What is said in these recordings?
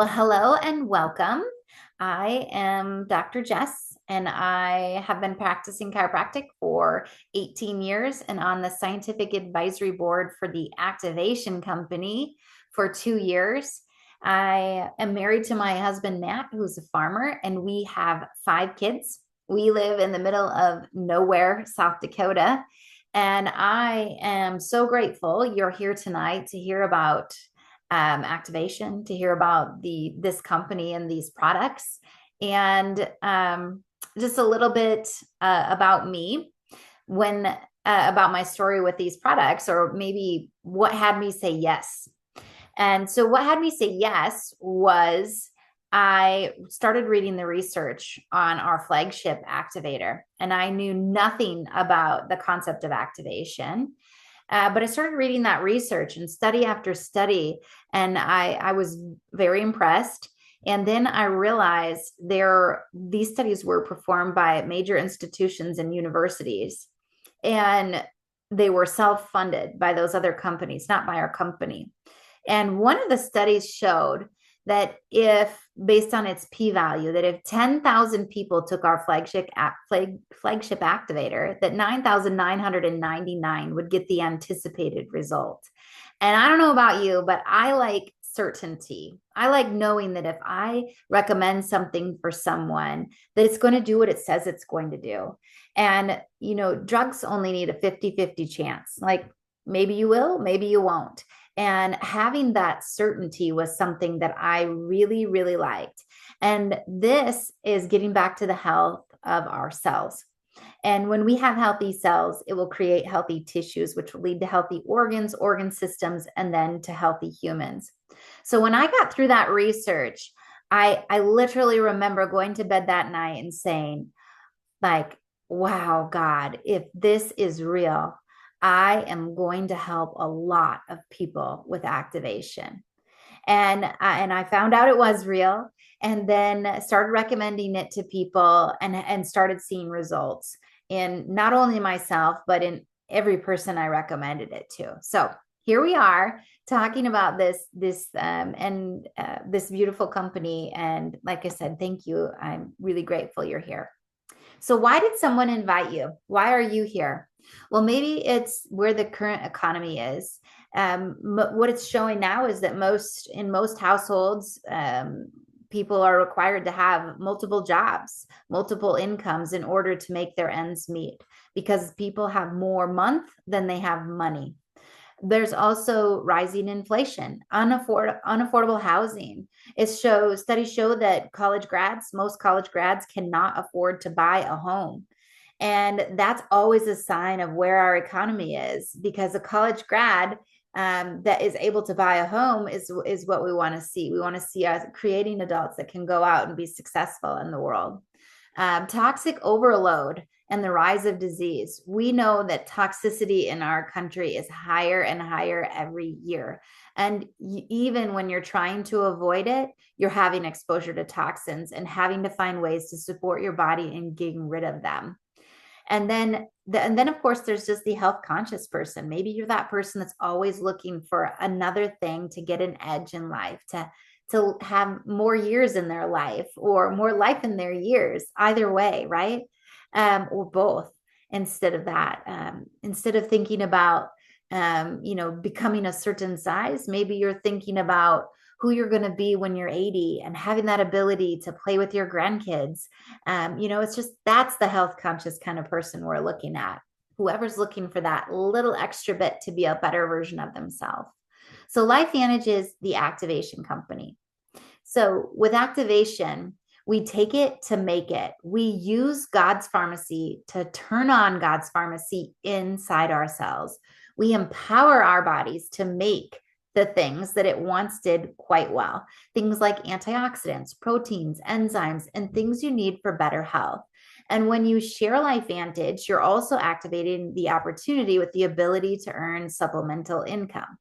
Well, hello and welcome. I am Dr. Jess, and I have been practicing chiropractic for 18 years and on the scientific advisory board for the Activation Company for 2 years. I am married to my husband, Matt, who's a farmer, and we have 5 kids. We live in the middle of nowhere, South Dakota. And I am so grateful you're here tonight to hear about activation, to hear about this company and these products, and just a little bit about me when about my story with these products, or maybe what had me say yes. And so, what had me say yes was I started reading the research on our flagship activator, and I knew nothing about the concept of activation. But I started reading that research and study after study, and I was very impressed. And then I realized these studies were performed by major institutions and universities, and they were self-funded by those other companies, not by our company. And one of the studies showed that if, based on its p-value, that if 10,000 people took our flagship activator, that 9,999 would get the anticipated result. And I don't know about you, but I like certainty. I like knowing that if I recommend something for someone, that it's going to do what it says it's going to do. And, drugs only need a 50-50 chance. Like, maybe you will, maybe you won't. And having that certainty was something that I really, really liked. And this is getting back to the health of our cells. And when we have healthy cells, it will create healthy tissues, which will lead to healthy organs, organ systems, and then to healthy humans. So when I got through that research, I literally remember going to bed that night and saying, like, wow, God, if this is real, I am going to help a lot of people with activation. And I found out it was real, and then started recommending it to people, and started seeing results in not only myself, but in every person I recommended it to. So here we are talking about this beautiful company. And like I said, thank you. I'm really grateful you're here. So why did someone invite you? Why are you here? Well, maybe it's where the current economy is. What it's showing now is that in most households, people are required to have multiple jobs, multiple incomes in order to make their ends meet, because people have more month than they have money. There's also rising inflation, unaffordable housing. Studies show that most college grads cannot afford to buy a home. And that's always a sign of where our economy is, because a college grad that is able to buy a home is what we want to see. We want to see us creating adults that can go out and be successful in the world. Toxic overload and the rise of disease. We know that toxicity in our country is higher and higher every year. And even when you're trying to avoid it, you're having exposure to toxins and having to find ways to support your body in getting rid of them. And then of course, there's just the health conscious person. Maybe you're that person that's always looking for another thing to get an edge in life, to have more years in their life, or more life in their years, either way, right? Or both. Instead of that, instead of thinking about, becoming a certain size, maybe you're thinking about who you're going to be when you're 80, and having that ability to play with your grandkids. It's just, that's the health conscious kind of person we're looking at. Whoever's looking for that little extra bit to be a better version of themselves. So LifeVantage is the activation company. So with activation, we take it to make it. We use God's pharmacy to turn on God's pharmacy inside ourselves. We empower our bodies to make the things that it once did quite well. Things like antioxidants, proteins, enzymes, and things you need for better health. And when you share LifeVantage, you're also activating the opportunity with the ability to earn supplemental income.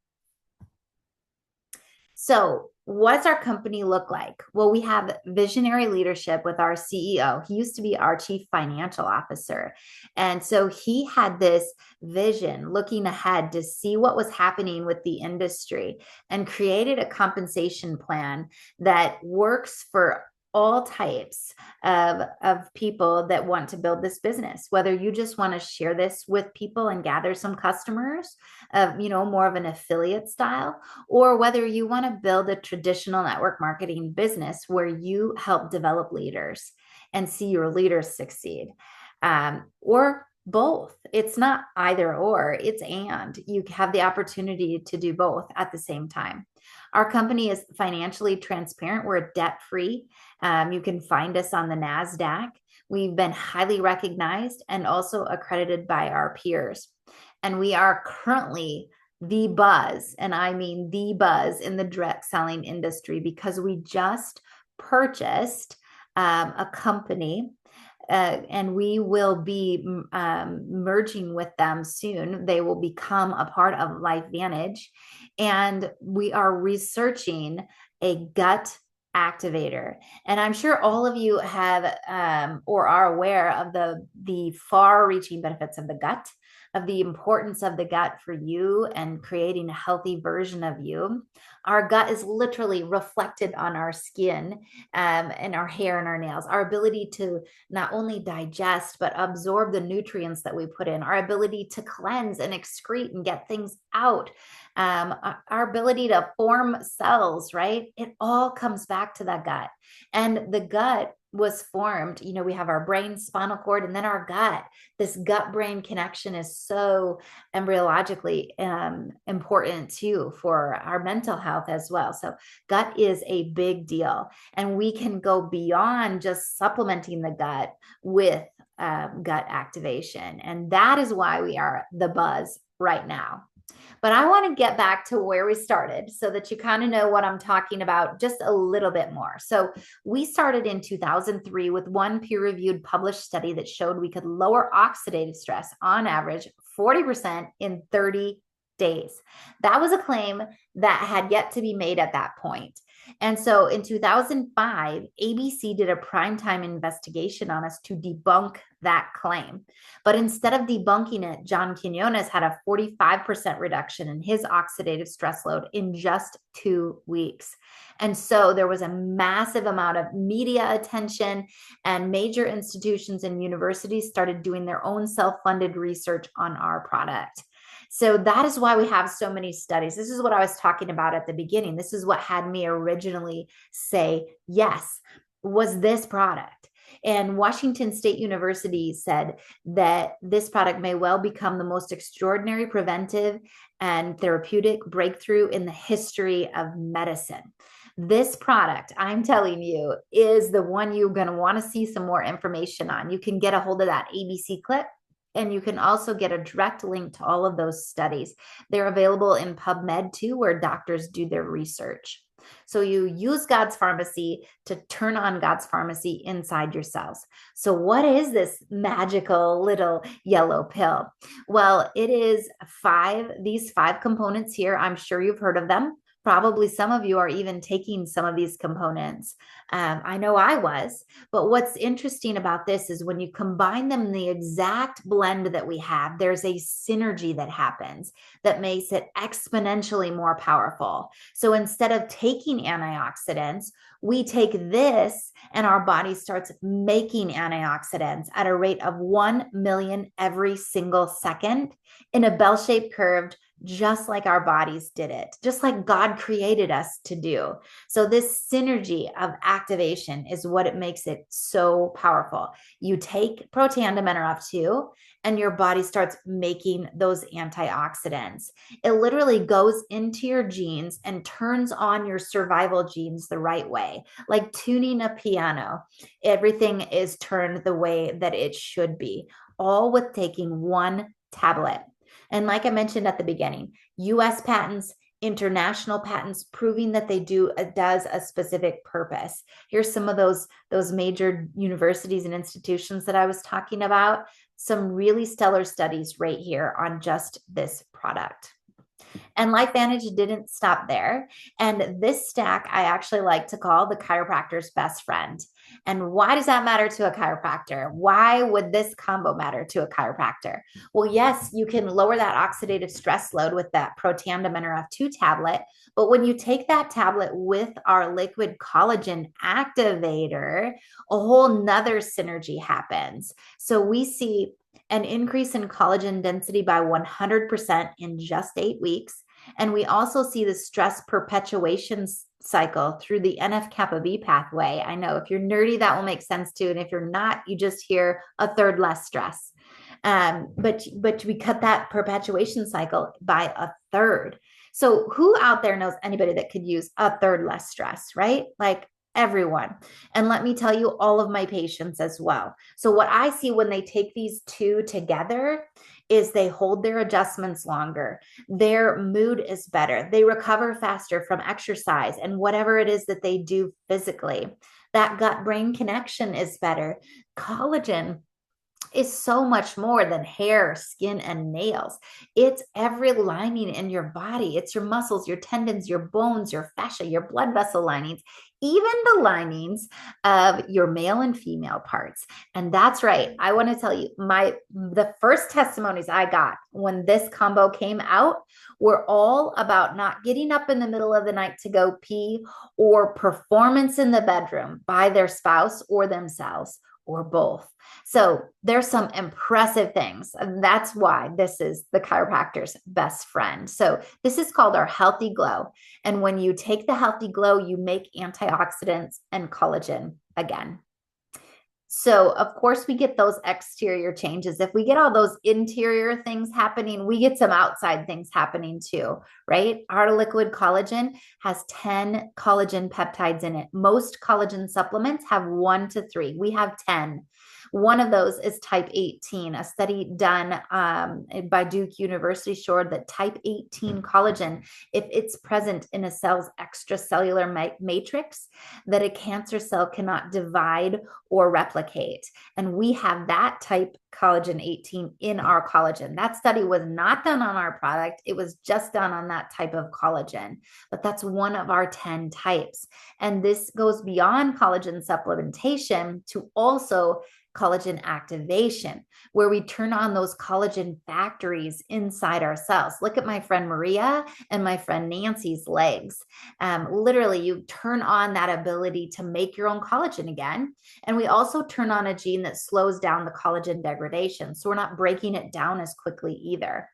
So What's our company look like? Well, we have visionary leadership with our CEO. He used to be our chief financial officer. And so he had this vision looking ahead to see what was happening with the industry and created a compensation plan that works for all types of people that want to build this business, whether you just want to share this with people and gather some customers, more of an affiliate style, or whether you want to build a traditional network marketing business where you help develop leaders and see your leaders succeed, or both. It's not either or, it's and. You have the opportunity to do both at the same time. Our company is financially transparent. We're debt free. You can find us on the NASDAQ. We've been highly recognized and also accredited by our peers. And we are currently the buzz, and I mean the buzz in the direct selling industry, because we just purchased a company and we will be merging with them soon. They will become a part of LifeVantage, and we are researching a gut activator. And I'm sure all of you have or are aware of the far-reaching benefits of the gut, of the importance of the gut for you and creating a healthy version of you. Our gut is literally reflected on our skin and our hair and our nails. Our ability to not only digest, but absorb the nutrients that we put in, our ability to cleanse and excrete and get things out, our ability to form cells, right? It all comes back to that gut. And the gut was formed, we have our brain, spinal cord, and then our gut. This gut brain connection is so embryologically important too for our mental health as well. So gut is a big deal, and we can go beyond just supplementing the gut with gut activation. And that is why we are the buzz right now. But I want to get back to where we started so that you kind of know what I'm talking about just a little bit more. So we started in 2003 with one peer-reviewed published study that showed we could lower oxidative stress on average 40% in 30 days. That was a claim that had yet to be made at that point. And so in 2005, ABC did a primetime investigation on us to debunk that claim. But instead of debunking it, John Quinones had a 45% reduction in his oxidative stress load in just 2 weeks. And so there was a massive amount of media attention, and major institutions and universities started doing their own self-funded research on our product. So that is why we have so many studies. This is what I was talking about at the beginning. This is what had me originally say yes, was this product. And Washington State University said that this product may well become the most extraordinary preventive and therapeutic breakthrough in the history of medicine. This product, I'm telling you, is the one you're going to want to see some more information on. You can get a hold of that ABC clip, and you can also get a direct link to all of those studies. They're available in PubMed too, where doctors do their research. So you use God's Pharmacy to turn on God's Pharmacy inside your cells. So what is this magical little yellow pill? Well, it is these 5 components here. I'm sure you've heard of them. Probably some of you are even taking some of these components. I know I was, but what's interesting about this is when you combine them in the exact blend that we have, there's a synergy that happens that makes it exponentially more powerful. So instead of taking antioxidants, we take this and our body starts making antioxidants at a rate of 1 million every single second in a bell-shaped curve, just like our bodies did it, just like God created us to do. So this synergy of activation is what it makes it so powerful. You take Protandim NRF2 and your body starts making those antioxidants. It literally goes into your genes and turns on your survival genes the right way, like tuning a piano. Everything is turned the way that it should be, all with taking one tablet. And like I mentioned at the beginning, US patents, international patents proving that it does a specific purpose. Here's some of those major universities and institutions that I was talking about. Some really stellar studies right here on just this product. And LifeVantage didn't stop there. And this stack I actually like to call the chiropractor's best friend. And why does that matter to a chiropractor? Why would this combo matter to a chiropractor? Well, yes, you can lower that oxidative stress load with that Protam F2 tablet. But when you take that tablet with our liquid collagen activator, a whole nother synergy happens. So we see an increase in collagen density by 100% in just 8 weeks. And we also see the stress perpetuation cycle through the NF-kappa B pathway. I know if you're nerdy, that will make sense too. And if you're not, you just hear a third less stress. But we cut that perpetuation cycle by a third. So who out there knows anybody that could use a third less stress, right? Like everyone. And let me tell you, all of my patients as well. So what I see when they take these two together is they hold their adjustments longer. Their mood is better. They recover faster from exercise and whatever it is that they do physically. That gut-brain connection is better. Collagen is so much more than hair, skin, and nails. It's every lining in your body. It's your muscles, your tendons, your bones, your fascia, your blood vessel linings, even the linings of your male and female parts. And that's right. I want to tell you, the first testimonies I got when this combo came out were all about not getting up in the middle of the night to go pee or performance in the bedroom by their spouse or themselves, or both. So there's some impressive things. And that's why this is the chiropractor's best friend. So this is called our Healthy Glow. And when you take the Healthy Glow, you make antioxidants and collagen again. So of course we get those exterior changes. If we get all those interior things happening, we get some outside things happening too, right? Our liquid collagen has 10 collagen peptides in it. Most collagen supplements have 1 to 3. We have 10. One of those is type 18. A study done by Duke University showed that type 18 collagen, if it's present in a cell's extracellular matrix, that a cancer cell cannot divide or replicate. And we have that type collagen 18 in our collagen. That study was not done on our product. It was just done on that type of collagen, but that's one of our 10 types. And this goes beyond collagen supplementation to also collagen activation, where we turn on those collagen factories inside our cells. Look at my friend Maria and my friend Nancy's legs. Literally, you turn on that ability to make your own collagen again. And we also turn on a gene that slows down the collagen degradation. So we're not breaking it down as quickly either.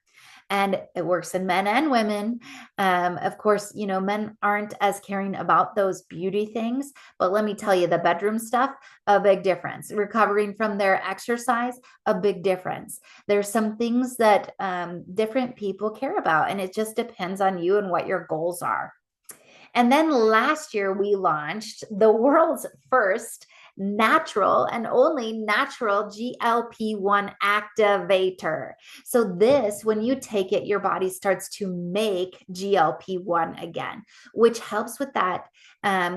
And it works in men and women. Of course, men aren't as caring about those beauty things, but let me tell you, the bedroom stuff, a big difference. Recovering from their exercise, a big difference. There's some things that different people care about, and it just depends on you and what your goals are. And then last year, we launched the world's first natural and only natural GLP-1 activator. So this, when you take it, your body starts to make GLP-1 again, which helps with that.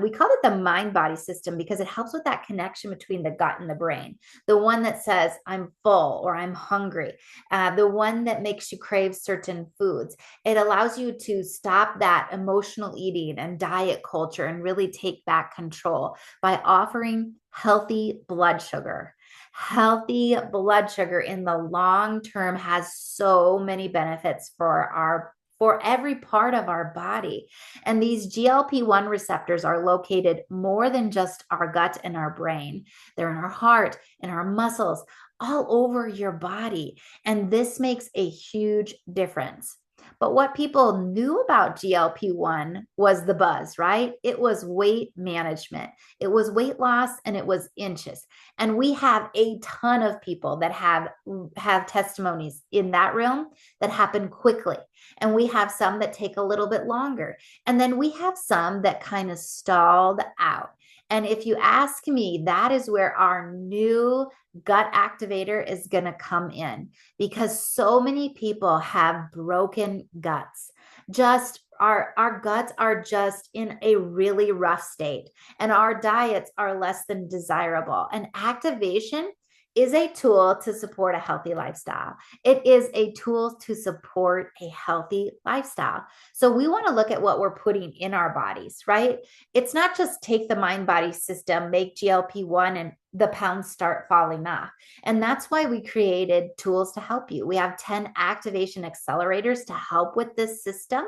We call it the mind-body system because it helps with that connection between the gut and the brain. The one that says, I'm full or I'm hungry. The one that makes you crave certain foods. It allows you to stop that emotional eating and diet culture and really take back control by offering healthy blood sugar. Healthy blood sugar in the long term has so many benefits for every part of our body. And these GLP-1 receptors are located more than just our gut and our brain. They're in our heart, in our muscles, all over your body. And this makes a huge difference. But what people knew about GLP-1 was the buzz, right? It was weight management. It was weight loss and it was inches. And we have a ton of people that have testimonies in that realm that happen quickly. And we have some that take a little bit longer. And then we have some that kind of stalled out. And if you ask me, that is where our new gut activator is going to come in, because so many people have broken guts. Just our guts are just in a really rough state, and our diets are less than desirable. And activation is a tool to support a healthy lifestyle. It is a tool to support a healthy lifestyle. So we want to look at what we're putting in our bodies, right? It's not just take the mind body system, make GLP-1 and the pounds start falling off. And that's why we created tools to help you. We have 10 activation accelerators to help with this system.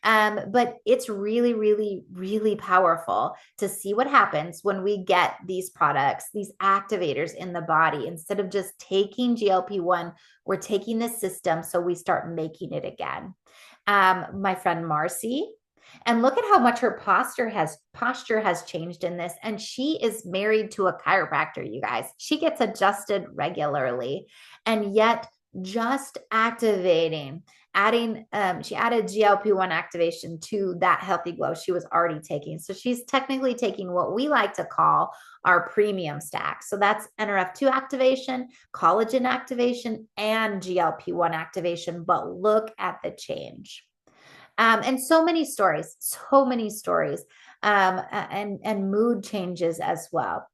But it's really, really, really powerful to see what happens when we get these products, these activators in the body. Instead of just taking GLP-1, we're taking this system so we start making it again. My friend Marcy, and look at how much her posture has changed in this. And she is married to a chiropractor, you guys. She gets adjusted regularly. And yet just activating, she added GLP-1 activation to that healthy glow she was already taking. So she's technically taking what we like to call our premium stack. So that's NRF2 activation, collagen activation, and GLP-1 activation. But look at the change. And so many stories, and mood changes as well.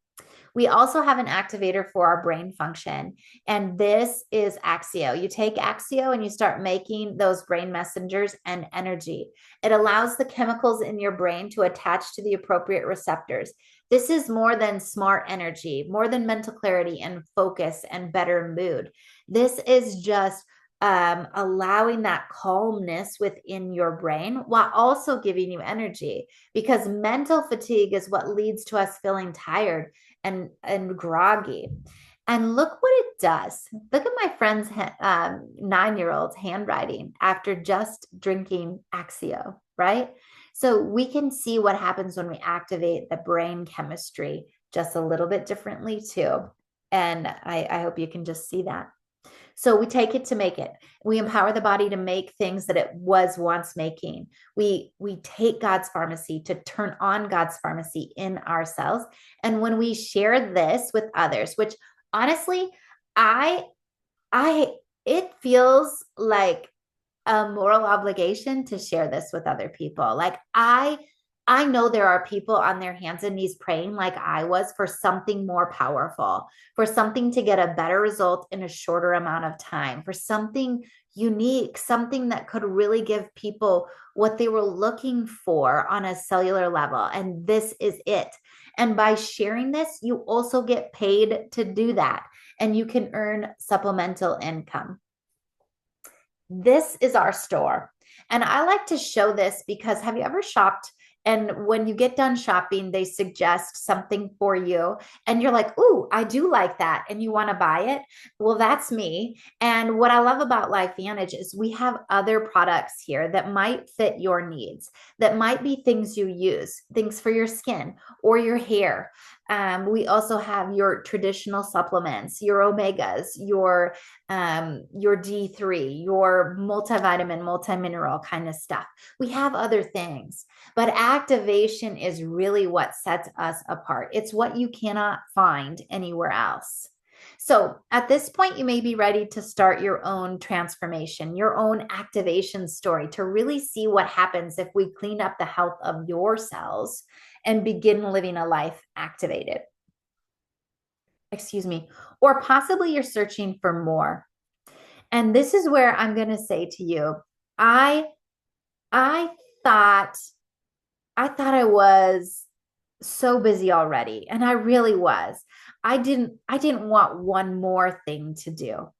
We also have an activator for our brain function, and this is Axio. You take Axio and you start making those brain messengers and energy. It allows the chemicals in your brain to attach to the appropriate receptors. This is more than smart energy, more than mental clarity and focus and better mood. This is just allowing that calmness within your brain while also giving you energy, because mental fatigue is what leads to us feeling tired and groggy. And look what it does. Look at my friend's 9-year-old's handwriting after just drinking Axio, right? So we can see what happens when we activate the brain chemistry just a little bit differently too. And I hope you can just see that. So we take it to make it. We empower the body to make things that it was once making. We take God's pharmacy to turn on God's pharmacy in ourselves. And when we share this with others, which honestly, it feels like a moral obligation to share this with other people. Like I know there are people on their hands and knees praying like I was for something more powerful, for something to get a better result in a shorter amount of time, for something unique, something that could really give people what they were looking for on a cellular level. And this is it. And by sharing this, you also get paid to do that, and you can earn supplemental income. This is our store. And I like to show this because have you ever shopped? And when you get done shopping, they suggest something for you. And you're like, ooh, I do like that. And you want to buy it. Well, that's me. And what I love about LifeVantage is we have other products here that might fit your needs, that might be things you use, things for your skin or your hair. We also have your traditional supplements, your omegas, your D3, your multivitamin, multimineral kind of stuff. We have other things, but activation is really what sets us apart. It's what you cannot find anywhere else. So at this point, you may be ready to start your own transformation, your own activation story to really see what happens if we clean up the health of your cells and begin living a life activated. Excuse me. Or possibly you're searching for more. And this is where I'm going to say to you, I thought I was so busy already, and I really was. I didn't want one more thing to do.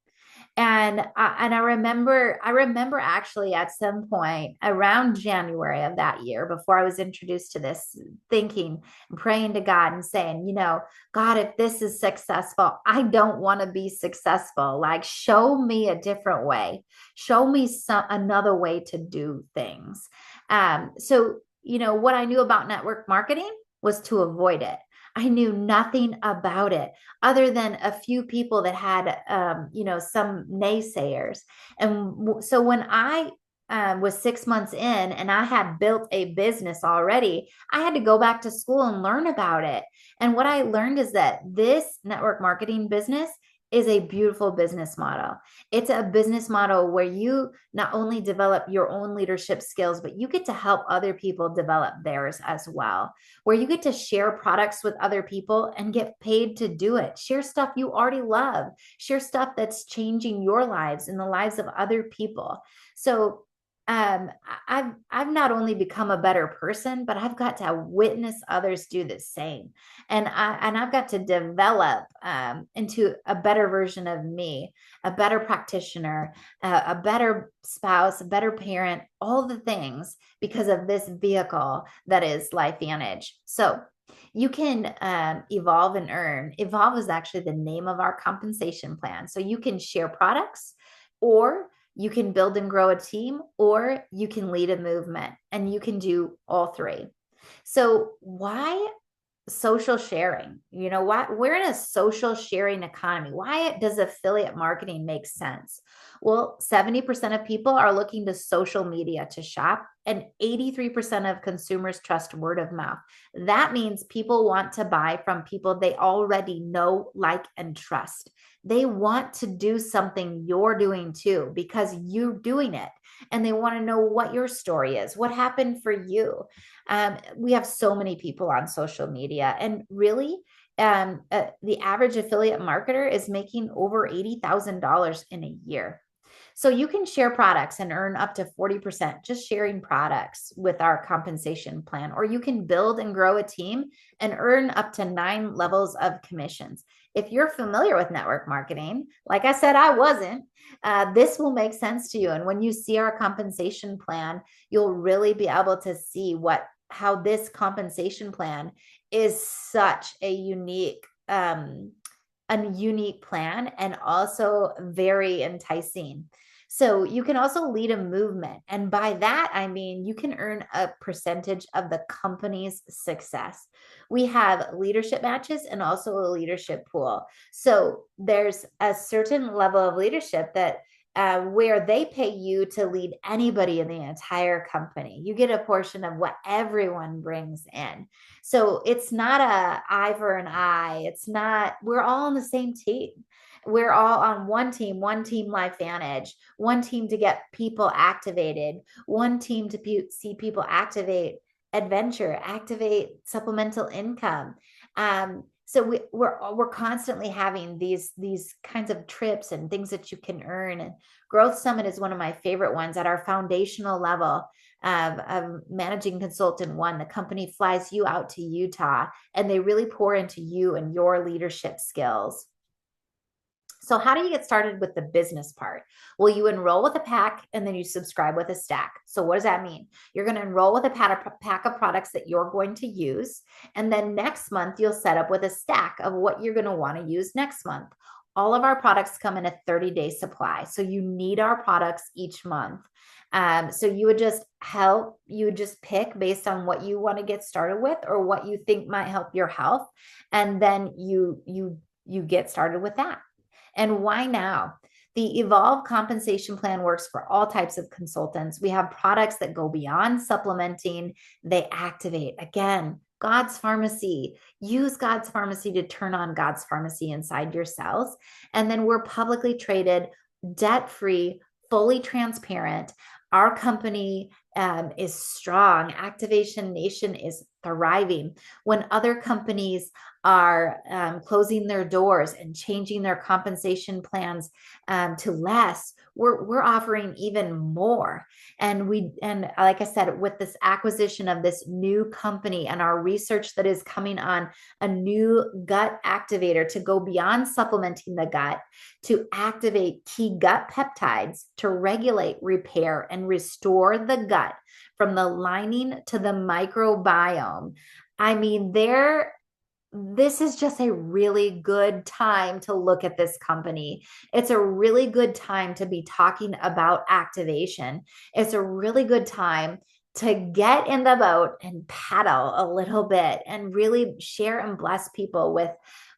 And I remember actually at some point around January of that year, before I was introduced to this, thinking and praying to God and saying, you know, God, if this is successful, I don't want to be successful. Like, show me a different way. Show me another way to do things. So, you know, what I knew about network marketing was to avoid it. I knew nothing about it other than a few people that had, some naysayers. And so when I was 6 months in and I had built a business already, I had to go back to school and learn about it. And what I learned is that this network marketing business is a beautiful business model. It's a business model where you not only develop your own leadership skills, but you get to help other people develop theirs as well, where you get to share products with other people and get paid to do it. Share stuff you already love, share stuff that's changing your lives and the lives of other people. So um, I've not only become a better person, but I've got to witness others do the same, and I've got to develop into a better version of me, a better practitioner, a better spouse, a better parent, all the things because of this vehicle that is LifeVantage. So you can evolve and earn. Evolve is actually the name of our compensation plan. So you can share products, or you can build and grow a team, or you can lead a movement, and you can do all three. So why social sharing? Why we're in a social sharing economy? Why does affiliate marketing make sense? Well, 70% of people are looking to social media to shop, and 83% of consumers trust word of mouth. That means people want to buy from people they already know, like, and trust. They want to do something you're doing too because you're doing it, and they want to know what your story is, what happened for you. We have so many people on social media, and really, the average affiliate marketer is making over $80,000 in a year. So you can share products and earn up to 40% just sharing products with our compensation plan, or you can build and grow a team and earn up to 9 levels of commissions. If you're familiar with network marketing, like I said, I wasn't, this will make sense to you. And when you see our compensation plan, you'll really be able to see how this compensation plan is such a unique plan, and also very enticing. So you can also lead a movement. And by that, I mean, you can earn a percentage of the company's success. We have leadership matches and also a leadership pool. So there's a certain level of leadership that where they pay you to lead anybody in the entire company. You get a portion of what everyone brings in. So it's not a eye for an eye. It's not, we're all on the same team. We're all on one team LifeVantage, one team to get people activated, one team to see people activate adventure, activate supplemental income. So we're constantly having these kinds of trips and things that you can earn. And Growth Summit is one of my favorite ones at our foundational level of Managing Consultant 1. The company flies you out to Utah, and they really pour into you and your leadership skills. So how do you get started with the business part? Well, you enroll with a pack, and then you subscribe with a stack. So what does that mean? You're going to enroll with a pack of products that you're going to use. And then next month, you'll set up with a stack of what you're going to want to use next month. All of our products come in a 30-day supply. So you need our products each month. So you would just pick based on what you want to get started with, or what you think might help your health. And then you get started with that. And why now? The Evolve compensation plan works for all types of consultants. We have products that go beyond supplementing. They activate. Again, God's pharmacy. Use God's pharmacy to turn on God's pharmacy inside your cells. And then we're publicly traded, debt-free, fully transparent. Our company is strong. Activation Nation is thriving. When other companies are closing their doors and changing their compensation plans to less, we're offering even more. And like I said, with this acquisition of this new company and our research that is coming on a new gut activator to go beyond supplementing the gut, to activate key gut peptides to regulate, repair, and restore the gut from the lining to the microbiome. I mean, this is just a really good time to look at this company. It's a really good time to be talking about activation. It's a really good time to get in the boat and paddle a little bit and really share and bless people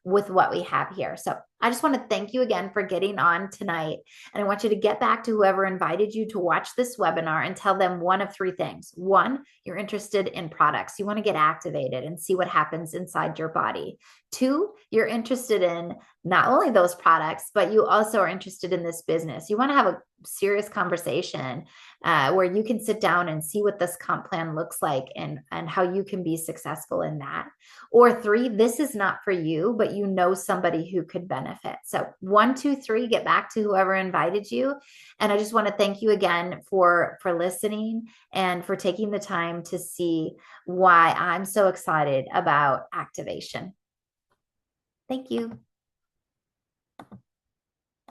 with what we have here. So I just want to thank you again for getting on tonight. And I want you to get back to whoever invited you to watch this webinar and tell them one of three things. One, you're interested in products. You want to get activated and see what happens inside your body. Two, you're interested in not only those products, but you also are interested in this business. You want to have a serious conversation where you can sit down and see what this comp plan looks like and how you can be successful in that. Or three, this is not for you, but you know somebody who could benefit. So 1, 2, 3, get back to whoever invited you. And I just want to thank you again for listening and for taking the time to see why I'm so excited about activation. Thank you.